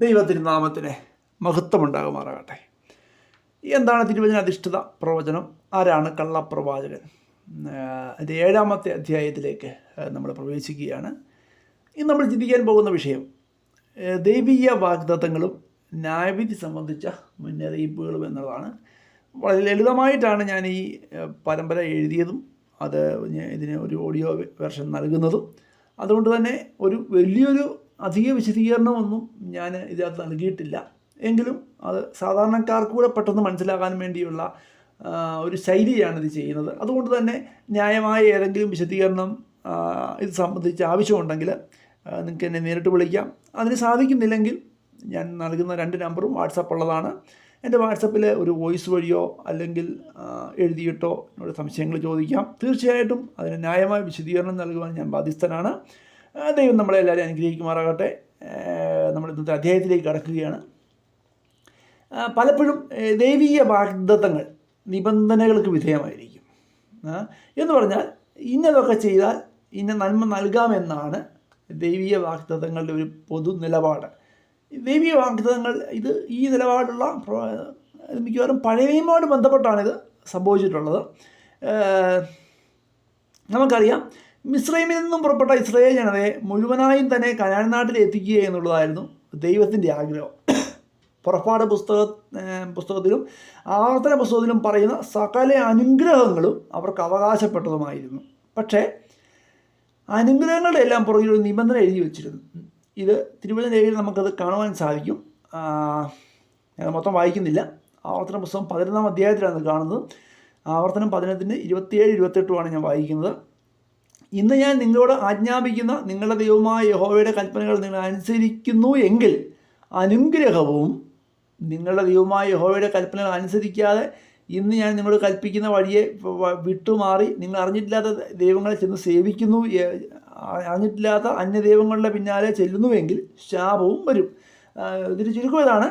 ദൈവത്തിരുനാമത്തിന് മഹത്വമുണ്ടാകുമാറാകട്ടെ. എന്താണ് തിരുവചന അധിഷ്ഠിത പ്രവചനം? ആരാണ് കള്ളപ്രവാചകൻ? അതിൻ്റെ 7-ാമത്തെ അധ്യായത്തിലേക്ക് നമ്മൾ പ്രവേശിക്കുകയാണ്. ഇന്ന് നമ്മൾ ചിന്തിക്കാൻ പോകുന്ന വിഷയം ദൈവീയ വാഗ്ദത്തങ്ങളും ന്യായവിധി സംബന്ധിച്ച മുന്നറിയിപ്പുകളും എന്നുള്ളതാണ്. വളരെ ലളിതമായിട്ടാണ് ഞാൻ ഈ പരമ്പര എഴുതിയതും ഇതിന് ഒരു ഓഡിയോ വെർഷൻ നൽകുന്നതും. അതുകൊണ്ട് തന്നെ ഒരു വലിയൊരു അധിക വിശദീകരണമൊന്നും ഞാൻ ഇതിനകത്ത് നൽകിയിട്ടില്ല. എങ്കിലും അത് സാധാരണക്കാർക്ക് കൂടെ പെട്ടെന്ന് മനസ്സിലാക്കാൻ വേണ്ടിയുള്ള ഒരു ശൈലിയാണ് ഇത് ചെയ്യുന്നത്. അതുകൊണ്ട് തന്നെ ന്യായമായ ഏതെങ്കിലും വിശദീകരണം ഇത് സംബന്ധിച്ച് ആവശ്യമുണ്ടെങ്കിൽ നിങ്ങൾക്ക് എന്നെ നേരിട്ട് വിളിക്കാം. അതിന് സാധിക്കുന്നില്ലെങ്കിൽ ഞാൻ നൽകുന്ന 2 നമ്പറും വാട്സപ്പ് ഉള്ളതാണ്. എൻ്റെ വാട്സപ്പിൽ ഒരു വോയിസ് വഴിയോ അല്ലെങ്കിൽ എഴുതിയിട്ടോ എന്നോട് സംശയങ്ങൾ ചോദിക്കാം. തീർച്ചയായിട്ടും അതിന് ന്യായമായ വിശദീകരണം നൽകുവാൻ ഞാൻ ബാധ്യസ്ഥനാണ്. ദൈവം നമ്മളെല്ലാവരും അനുഗ്രഹിക്കുമാറാകട്ടെ. നമ്മൾ ഇന്നത്തെ അധ്യായത്തിലേക്ക് കടക്കുകയാണ്. പലപ്പോഴും ദൈവീയ വാഗ്ദത്തങ്ങൾ നിബന്ധനകൾക്ക് വിധേയമായിരിക്കും. എന്ന് പറഞ്ഞാൽ ഇന്നതൊക്കെ ചെയ്താൽ ഇന്ന നന്മ നൽകാമെന്നാണ് ദൈവീയ വാഗ്ദത്തങ്ങളുടെ ഒരു പൊതു നിലപാട്. ദൈവീയ വാഗ്ദത്തങ്ങൾ ഈ നിലപാടുള്ള മിക്കവാറും പഴയ നിയമവുമായിട്ട് ബന്ധപ്പെട്ടാണിത് സംഭവിച്ചിട്ടുള്ളത്. നമുക്കറിയാം, മിസ്രൈമിൽ നിന്നും പുറപ്പെട്ട ഇസ്രായേൽ ജനതയെ മുഴുവനായും തന്നെ കനാൻ നാട്ടിൽ എത്തിക്കുക എന്നുള്ളതായിരുന്നു ദൈവത്തിൻ്റെ ആഗ്രഹം. പുറപ്പാട് പുസ്തകത്തിലും ആവർത്തന പുസ്തകത്തിലും പറയുന്ന സകല അനുഗ്രഹങ്ങളും അവർക്ക് അവകാശപ്പെട്ടതുമായിരുന്നു. പക്ഷേ അനുഗ്രഹങ്ങളുടെ എല്ലാം പുറകിൽ ഒരു നിബന്ധന എഴുതി വെച്ചിരുന്നു. ഇത് തിരുവചന രേഖയിൽ നമുക്കത് കാണുവാൻ സാധിക്കും. ഞാൻ മൊത്തം വായിക്കുന്നില്ല. ആവർത്തന പുസ്തകം 11-ാം അധ്യായത്തിലാണ് കാണുന്നത്. ആവർത്തനം 17-28 ഞാൻ വായിക്കുന്നത്. ഇന്ന് ഞാൻ നിങ്ങളോട് ആജ്ഞാപിക്കുന്ന നിങ്ങളുടെ ദൈവമായ യഹോവയുടെ കൽപ്പനകൾ നിങ്ങൾ അനുസരിക്കുന്നു എങ്കിൽ അനുഗ്രഹവും, നിങ്ങളുടെ ദൈവമായ യഹോവയുടെ കൽപ്പനകൾ അനുസരിക്കാതെ ഇന്ന് ഞാൻ നിങ്ങളോട് കൽപ്പിക്കുന്ന വഴിയെ വിട്ടുമാറി നിങ്ങൾ അറിഞ്ഞിട്ടില്ലാത്ത ദൈവങ്ങളെ ചെന്ന് സേവിക്കുന്നു, അറിഞ്ഞിട്ടില്ലാത്ത അന്യദൈവങ്ങളുടെ പിന്നാലെ ചെല്ലുന്നുവെങ്കിൽ ശാപവും വരും. ഇതിന് ചുരുക്കം ഇതാണ്: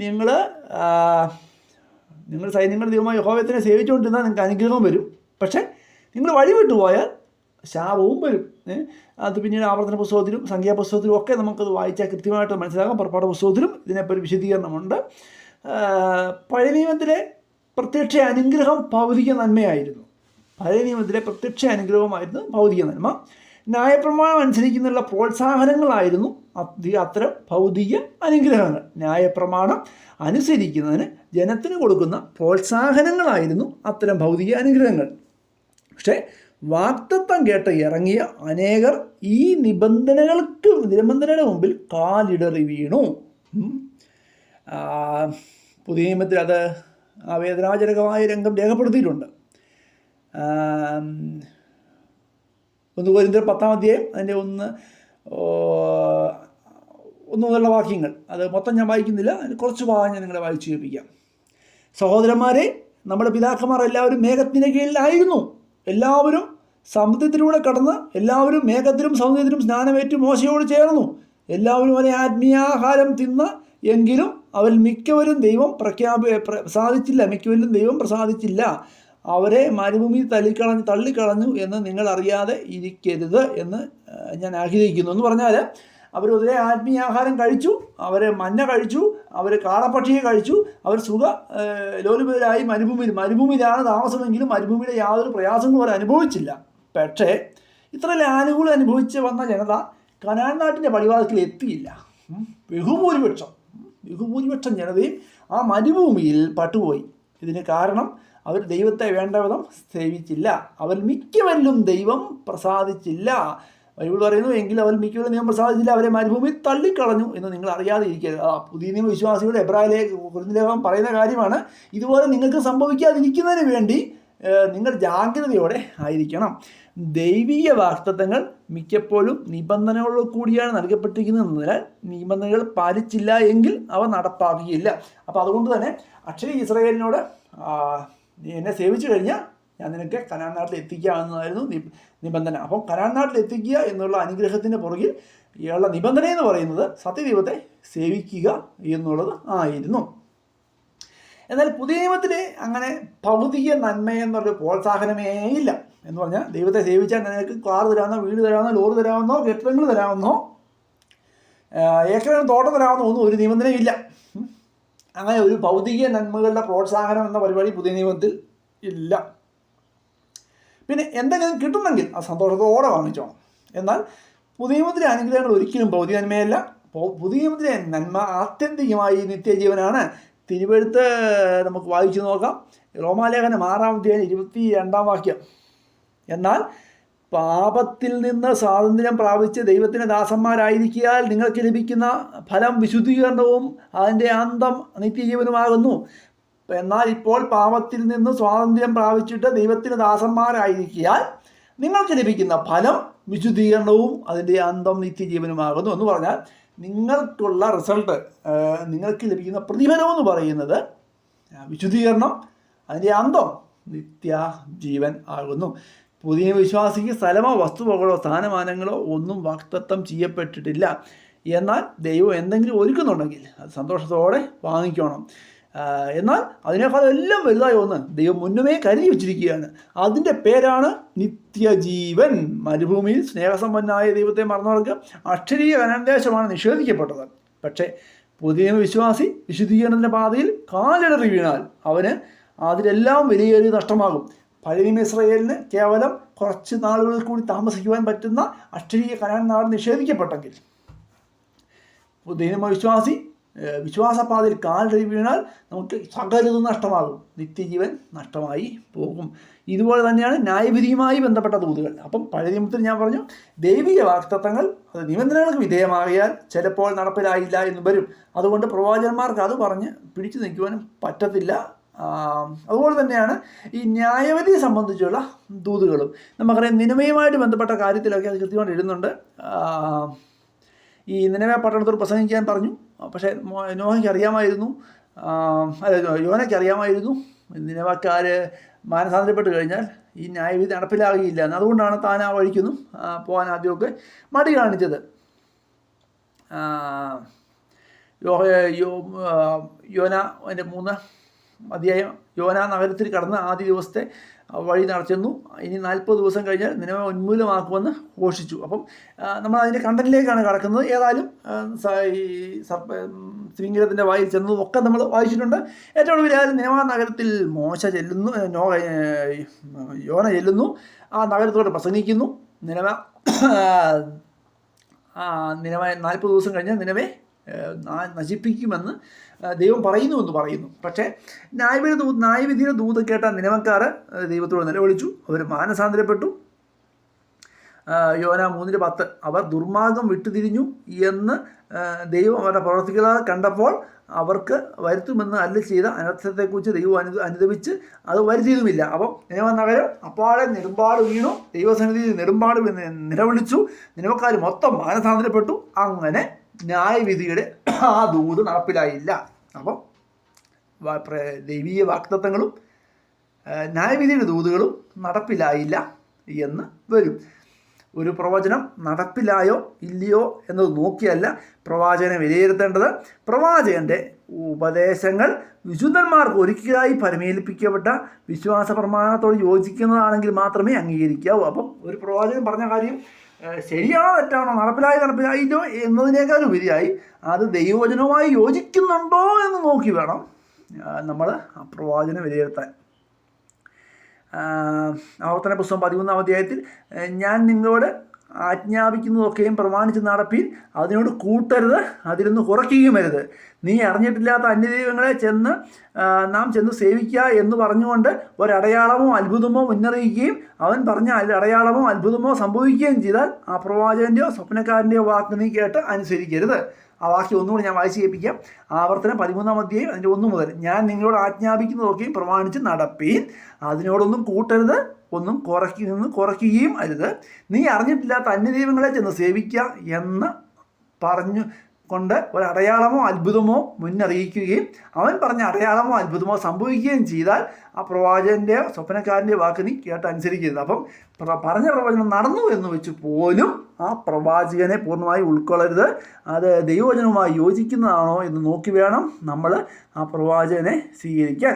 നിങ്ങൾ സൈന്യങ്ങളുടെ ദൈവമായ യഹോവയെ സേവിച്ചുകൊണ്ടിരുന്നാൽ നിങ്ങൾക്ക് അനുഗ്രഹം വരും. പക്ഷേ നിങ്ങൾ വഴി വിട്ടുപോയാൽ ശാപവും വരും. അത് പിന്നീട് ആവർത്തന പുസ്തകത്തിലും സംഖ്യാപുസ്തകത്തിലും ഒക്കെ നമുക്കത് വായിച്ചാൽ കൃത്യമായിട്ട് മനസ്സിലാക്കാം. പുറപ്പാട് പുസ്തകത്തിലും ഇതിനെപ്പോൾ ഒരു വിശദീകരണമുണ്ട്. പഴയ നിയമത്തിലെ പ്രത്യക്ഷ അനുഗ്രഹം ഭൗതിക നന്മയായിരുന്നു. പഴയ നിയമത്തിലെ പ്രത്യക്ഷ അനുഗ്രഹമായിരുന്നു ഭൗതിക നന്മ. ന്യായപ്രമാണം അനുസരിക്കുന്നുള്ള പ്രോത്സാഹനങ്ങളായിരുന്നു അത്തരം ഭൗതിക അനുഗ്രഹങ്ങൾ. ന്യായപ്രമാണം അനുസരിക്കുന്നതിന് ജനത്തിന് കൊടുക്കുന്ന പ്രോത്സാഹനങ്ങളായിരുന്നു അത്തരം ഭൗതിക അനുഗ്രഹങ്ങൾ. പക്ഷേ വാഗ്ദത്തം കേട്ട് ഇറങ്ങിയ അനേകർ ഈ നിബന്ധനയുടെ മുമ്പിൽ കാലിടറി വീണു. പുതിയ നിയമത്തിൽ അത് വേദനാജനകമായ രംഗം രേഖപ്പെടുത്തിയിട്ടുണ്ട്. 1 കൊരിന്ത്യർ 10-ാം അധ്യായം അതിൻ്റെ 1 മുതലുള്ള വാക്യങ്ങൾ, അത് മൊത്തം ഞാൻ വായിക്കുന്നില്ല. അതിന് കുറച്ച് ഭാഗം ഞാൻ നിങ്ങളെ വായിച്ചു കേൾപ്പിക്കാം. സഹോദരന്മാരെ, നമ്മുടെ പിതാക്കന്മാർ എല്ലാവരും മേഘത്തിൻ്റെ കീഴിലായിരുന്നു. എല്ലാവരും സമുദ്രത്തിലൂടെ കടന്ന് എല്ലാവരും മേഘത്തിലും സമുദ്രത്തിലും സ്നാനമേറ്റ് മോശയോട് ചേർന്നു. എല്ലാവരും ഒരേ ആത്മീയാഹാരം തിന്ന്, എങ്കിലും അവരിൽ മിക്കവരും ദൈവം പ്രസാദിച്ചില്ല. അവരെ മരുഭൂമി തള്ളിക്കളഞ്ഞു എന്ന് നിങ്ങൾ അറിയാതെ ഇരിക്കരുത് എന്ന് ഞാൻ ആഗ്രഹിക്കുന്നു. എന്ന് പറഞ്ഞാൽ അവർ ഒരേ ആത്മീയാഹാരം കഴിച്ചു, അവർ മഞ്ഞ കഴിച്ചു, അവർ കാളപ്പക്ഷിയെ കഴിച്ചു, അവർ ലോലുപരായി മരുഭൂമിയിലാണ് താമസമെങ്കിലും മരുഭൂമിയിലെ യാതൊരു പ്രയാസങ്ങളും അവർ അനുഭവിച്ചില്ല. പക്ഷേ ഇത്രയും ആനുകൂല്യം അനുഭവിച്ച് വന്ന ജനത കനാൻ നാട്ടിൻ്റെ പടിവാതിൽക്കൽ എത്തിയില്ല. ബഹുഭൂരിപക്ഷം ജനതയും ആ മരുഭൂമിയിൽ പട്ടുപോയി. ഇതിന് കാരണം അവർ ദൈവത്തെ വേണ്ട വിധം സേവിച്ചില്ല. അവർ മിക്കവരിലും ദൈവം പ്രസാദിച്ചില്ല. ബൈബിൾ പറയുന്നു, എങ്കിൽ അവർ മിക്കവരും ദൈവം പ്രസാദിച്ചില്ല, അവരെ മരുഭൂമിയിൽ തള്ളിക്കളഞ്ഞു എന്ന് നിങ്ങൾ അറിയാതെ ഇരിക്കരുത്. പുതിയ നിയമ വിശ്വാസികളുടെ കൊരിന്ത്യലേഖനം പറയുന്ന കാര്യമാണ്. ഇതുപോലെ നിങ്ങൾക്ക് സംഭവിക്കാതിരിക്കുന്നതിന് വേണ്ടി നിങ്ങൾ ജാഗ്രതയോടെ ആയിരിക്കണം. ദൈവീയ വാഗ്ദത്തങ്ങൾ മിക്കപ്പോഴും നിബന്ധനകളോട് കൂടിയാണ് നൽകപ്പെട്ടിരിക്കുന്നതിനാൽ നിബന്ധനകൾ പാലിച്ചില്ല എങ്കിൽ അവ നടപ്പാക്കുകയില്ല. അപ്പോൾ അതുകൊണ്ട് തന്നെ അക്ഷയ ഇസ്രായേലിനോട് എന്നെ സേവിച്ചു കഴിഞ്ഞാൽ ഞാൻ നിനക്ക് കനാൻ നാട്ടിൽ എത്തിക്കാമെന്നതായിരുന്നു നിബന്ധന. അപ്പം കനാൻ നാട്ടിൽ എത്തിക്കുക എന്നുള്ള അനുഗ്രഹത്തിൻ്റെ പുറകിൽ ഉള്ള നിബന്ധന എന്ന് പറയുന്നത് സത്യദൈവത്തെ സേവിക്കുക എന്നുള്ളത് ആയിരുന്നു. എന്നാൽ പുതിയ നിയമത്തിൽ അങ്ങനെ ഭൗതിക നന്മയെന്നൊരു പ്രോത്സാഹനമേ ഇല്ല. എന്ന് പറഞ്ഞാൽ ദൈവത്തെ സേവിച്ചാൽ നിനക്ക് കാർ തരാമെന്നോ, വീട് തരാമെന്നോ, ലോറി തരാമെന്നോ, കെട്ടിടങ്ങൾ തരാമെന്നോ, ഏക്കറിന് തോട്ടം തരാവുന്ന ഒന്നും ഒരു നിബന്ധനയും ഇല്ല. അങ്ങനെ ഒരു ഭൗതിക നന്മകളുടെ പ്രോത്സാഹനം എന്ന പരിപാടി പുതിയ നിയമത്തിൽ ഇല്ല. പിന്നെ എന്തെങ്കിലും കിട്ടുന്നെങ്കിൽ ആ സന്തോഷത്തോടെ വാങ്ങിച്ചോണം. എന്നാൽ പുതിയ നിയമത്തിലെ അനുഗ്രഹങ്ങൾ ഒരിക്കലും ഭൗതിക നന്മയല്ല. പുതിയ നിയമത്തിലെ നന്മ ആത്യന്തികമായി നിത്യജീവനാണ്. തിരുവെഴുത്ത് നമുക്ക് വായിച്ചു നോക്കാം. റോമാലേഖനം 6:22 എന്നാൽ പാപത്തിൽ നിന്ന് സ്വാതന്ത്ര്യം പ്രാപിച്ച് ദൈവത്തിന് ദാസന്മാരായിരിക്കാൻ നിങ്ങൾക്ക് ലഭിക്കുന്ന ഫലം വിശുദ്ധീകരണവും അതിൻ്റെ അന്തം നിത്യജീവനുമാകുന്നു. എന്നാൽ ഇപ്പോൾ പാപത്തിൽ നിന്ന് സ്വാതന്ത്ര്യം പ്രാപിച്ചിട്ട് ദൈവത്തിന് ദാസന്മാരായിരിക്കാൻ നിങ്ങൾക്ക് ലഭിക്കുന്ന ഫലം വിശുദ്ധീകരണവും അതിൻ്റെ അന്തം നിത്യജീവനുമാകുന്നു. എന്ന് പറഞ്ഞാൽ നിങ്ങൾക്കുള്ള റിസൾട്ട്, നിങ്ങൾക്ക് ലഭിക്കുന്ന പ്രതിഫലം എന്ന് പറയുന്നത് വിശുദ്ധീകരണം, അതിൻ്റെ അന്തം നിത്യജീവൻ ആകുന്നു. പുതിയ വിശ്വാസിക്ക് സ്ഥലമോ വസ്തുവകളോ സ്ഥാനമാനങ്ങളോ ഒന്നും വാഗ്ദത്തം ചെയ്യപ്പെട്ടിട്ടില്ല. എന്നാൽ ദൈവം എന്തെങ്കിലും ഒരുക്കുന്നുണ്ടെങ്കിൽ അത് സന്തോഷത്തോടെ വാങ്ങിക്കണം. എന്നാൽ അതിനേക്കാൾ എല്ലാം വലുതായ ഒന്ന് ദൈവം മുന്നമേ കരുതി വച്ചിരിക്കുകയാണ്. അതിൻ്റെ പേരാണ് നിത്യജീവൻ. മരുഭൂമിയിൽ സ്നേഹസമ്പന്നനായ ദൈവത്തെ മറന്നവർക്ക് അക്ഷരീയ കനാൻദേശമാണ് നിഷേധിക്കപ്പെട്ടത്. പക്ഷേ പുതിയ വിശ്വാസി വിശുദ്ധീകരണത്തിൻ്റെ പാതയിൽ കാലിടറി വീണാൽ അവന് അതിലെല്ലാം വിലയേറിയ നഷ്ടമാകും. പഴയ ഇസ്രായേലിന് കേവലം കുറച്ച് നാളുകളിൽ കൂടി താമസിക്കുവാൻ പറ്റുന്ന അക്ഷരീയ കനാൻ നാട് നിഷേധിക്കപ്പെട്ടെങ്കിൽ പുതിയ വിശ്വാസി വിശ്വാസപാതയിൽ കാലിടറി വീണാൽ നമുക്ക് സകലതും നഷ്ടമാകും, നിത്യജീവൻ നഷ്ടമായി പോകും. ഇതുപോലെ തന്നെയാണ് ന്യായവിധിയുമായി ബന്ധപ്പെട്ട ദൂതുകൾ. അപ്പം പഴയ നിയമത്തിൽ ഞാൻ പറഞ്ഞു, ദൈവിക വാഗ്ദത്തങ്ങൾ അത് നിബന്ധനകൾക്ക് വിധേയമാകിയാൽ ചിലപ്പോൾ നടപ്പിലായില്ല എന്ന് വരും. അതുകൊണ്ട് പ്രവാചകന്മാർക്ക് അത് പറഞ്ഞ് പിടിച്ചു നിൽക്കുവാനും പറ്റത്തില്ല. അതുപോലെ തന്നെയാണ് ഈ ന്യായവിധിയെ സംബന്ധിച്ചുള്ള ദൂതുകളും. നമുക്കറിയാം, നിനവയുമായിട്ട് ബന്ധപ്പെട്ട കാര്യത്തിലൊക്കെ അത് കൃത്യമായിട്ട് എഴുതുന്നുണ്ട്. ഈ നിനവെ പട്ടണത്തോട് പ്രസംഗിക്കാൻ പറഞ്ഞു. പക്ഷേ നോഹയ്ക്ക് അറിയാമായിരുന്നു, യോനയ്ക്ക് അറിയാമായിരുന്നു നിനവക്കാർ മാനസാന്തരപ്പെട്ട് കഴിഞ്ഞാൽ ഈ ന്യായവിധി നടപ്പിലാകുകയില്ല എന്ന്. അതുകൊണ്ടാണ് താൻ ആ വഴിക്കൊന്നും പോകാൻ ആദ്യമൊക്കെ മടി കാണിച്ചത്. യോന അതിൻ്റെ 3 അധ്യായം യോന നഗരത്തിൽ കടന്ന് ആദ്യ ദിവസത്തെ വഴി നടച്ചെന്നു. ഇനി 40 ദിവസം കഴിഞ്ഞാൽ നിനവെ ഉന്മൂലമാക്കുമെന്ന് ഘോഷിച്ചു. അപ്പം നമ്മൾ അതിൻ്റെ കണ്ടന്റിലേക്കാണ് കടക്കുന്നത്. ഏതായാലും ഈ തിമിംഗലത്തിൻ്റെ വായിൽ ചെന്നതും ഒക്കെ നമ്മൾ വായിച്ചിട്ടുണ്ട്. ഏറ്റവും ഒടുവിൽ നിനവ നഗരത്തിൽ യോന ചെല്ലുന്നു. ആ നഗരത്തോട് പ്രസംഗിക്കുന്നു. നിനവ 40 ദിവസം കഴിഞ്ഞാൽ നിനവെ നശിപ്പിക്കുമെന്ന് ദൈവം പറയുന്നു. പക്ഷേ ന്യായവിധിയുടെ ദൂത് കേട്ട നിനവക്കാർ ദൈവത്തോട് നിലവിളിച്ചു. അവർ മാനസാന്തരപ്പെട്ടു. യോന 3:10 അവർ ദുർമാർഗം വിട്ടുതിരിഞ്ഞു എന്ന് ദൈവം അവരുടെ പ്രവർത്തികളാൽ കണ്ടപ്പോൾ അവർക്ക് വരുത്തുമെന്ന് അരുളി ചെയ്ത അനർത്ഥത്തെക്കുറിച്ച് ദൈവം അനുദപിച്ച് അത് വരുത്തിയതുമില്ല. അപ്പം നിനവ നഗരം അപ്പാടെ നെടുമ്പാട് വീണു. ദൈവസന്നിധിയിൽ നെടുമ്പാട് നിലവിളിച്ചു. നിനവക്കാർ മൊത്തം മാനസാന്തരപ്പെട്ടു. അങ്ങനെ ന്യായവിധിയുടെ ആ ദൂത് നടപ്പിലായില്ല. അപ്പം ദൈവീയ വാഗ്ദത്തങ്ങളും ന്യായവിധിയുടെ ദൂതുകളും നടപ്പിലായില്ല എന്ന് വരും. ഒരു പ്രവചനം നടപ്പിലായോ ഇല്ലയോ എന്നത് നോക്കിയല്ല പ്രവാചകനെ വിലയിരുത്തേണ്ടത്. പ്രവാചകൻ്റെ ഉപദേശങ്ങൾ വിശുദ്ധന്മാർക്ക് ഒരിക്കലായി പരമേൽപ്പിക്കപ്പെട്ട വിശ്വാസ പ്രമാണത്തോട് യോജിക്കുന്നതാണെങ്കിൽ മാത്രമേ അംഗീകരിക്കാവൂ. അപ്പം ഒരു പ്രവാചകൻ പറഞ്ഞ കാര്യം ശരിയാണോ തെറ്റാണോ, നടപ്പിലായില്ലോ എന്നതിനേക്കാൾ ഉപരിയായി അത് ദൈവവചനവുമായി യോജിക്കുന്നുണ്ടോ എന്ന് നോക്കി വേണം നമ്മൾ ആ പ്രവാചകനെ വിലയിരുത്താൻ. ആവർത്തന പുസ്തകം 13-ാം അധ്യായത്തിൽ ഞാൻ നിങ്ങളോട് ആജ്ഞാപിക്കുന്നതൊക്കെയും പ്രമാണിച്ച് നടപ്പീൻ, അതിനോട് കൂട്ടരുത്, അതിലൊന്ന് കുറയ്ക്കുകയുമരുത്. നീ അറിഞ്ഞിട്ടില്ലാത്ത അന്യദൈവങ്ങളെ നാം ചെന്ന് സേവിക്കുക എന്ന് പറഞ്ഞുകൊണ്ട് ഒരടയാളമോ അത്ഭുതമോ മുന്നറിയിക്കുകയും അവൻ പറഞ്ഞ അടയാളമോ അത്ഭുതമോ സംഭവിക്കുകയും ചെയ്താൽ ആ പ്രവാചകൻ്റെയോ സ്വപ്നക്കാരൻ്റെയോ വാക്ക് നീ കേട്ട് അനുസരിക്കരുത്. ആ വാക്യം ഒന്നുകൂടി ഞാൻ വായിച്ച് കേൾപ്പിക്കാം. ആവർത്തനം 13-ാം അധ്യായം അതിൻ്റെ 1 മുതൽ. ഞാൻ നിങ്ങളോട് ആജ്ഞാപിക്കുന്നതൊക്കെയും പ്രമാണിച്ച് നടപ്പീൻ, അതിനോടൊന്നും കൂട്ടരുത്, ഒന്നും കുറയ്ക്കുകയും അരുത്. നീ അറിഞ്ഞിട്ടില്ലാത്ത അന്യദൈവങ്ങളെ ചെന്ന് സേവിക്കുക എന്ന് പറഞ്ഞു കൊണ്ട് ഒരടയാളമോ അത്ഭുതമോ മുന്നറിയിക്കുകയും അവൻ പറഞ്ഞ അടയാളമോ അത്ഭുതമോ സംഭവിക്കുകയും ചെയ്താൽ ആ പ്രവാചകൻ്റെയോ സ്വപ്നക്കാരൻ്റെയോ വാക്ക് നീ കേട്ട് അനുസരിക്കരുത്. അപ്പം പറഞ്ഞ പ്രവചനം നടന്നു എന്ന് വെച്ച് പോലും ആ പ്രവാചകനെ പൂർണ്ണമായി ഉൾക്കൊള്ളരുത്. അത് ദൈവവചനവുമായി യോജിക്കുന്നതാണോ എന്ന് നോക്കി വേണം നമ്മൾ ആ പ്രവാചകനെ സ്വീകരിക്കാൻ.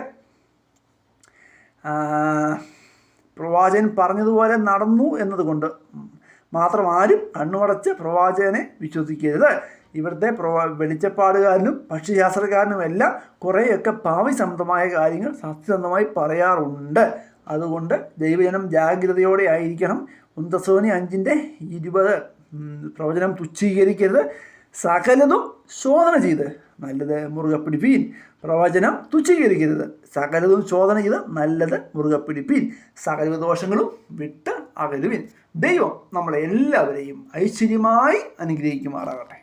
പ്രവാചകൻ പറഞ്ഞതുപോലെ നടന്നു എന്നതുകൊണ്ട് മാത്രം ആരും കണ്ണുമടച്ച് പ്രവാചകനെ വിശ്വസിക്കരുത്. ഇവിടുത്തെ വെളിച്ചപ്പാടുകാരനും പക്ഷിശാസ്ത്രക്കാരനും എല്ലാം കുറേയൊക്കെ ഭാവി സംബന്ധമായ കാര്യങ്ങൾ സത്യസന്ധമായി പറയാറുണ്ട്. അതുകൊണ്ട് ദൈവജനം ജാഗ്രതയോടെ ആയിരിക്കണം. 1 തെസ്സലോനിക്കർ 5:20 പ്രവചനം തുച്ഛീകരിക്കരുത്. സകലതും ശോധന ചെയ്ത് നല്ലത് മുറുകെ പിടിപ്പീൻ. പ്രവചനം തുച്ഛീകരിക്കരുത്. സകലതും ശോധന ചെയ്ത് നല്ലത് മുറുകെ പിടിപ്പീൻ. സകല ദോഷങ്ങളും വിട്ട് അകലുവിൻ. ദൈവം നമ്മളെ എല്ലാവരെയും ഐശ്വര്യമായി അനുഗ്രഹിക്കുമാറാകട്ടെ.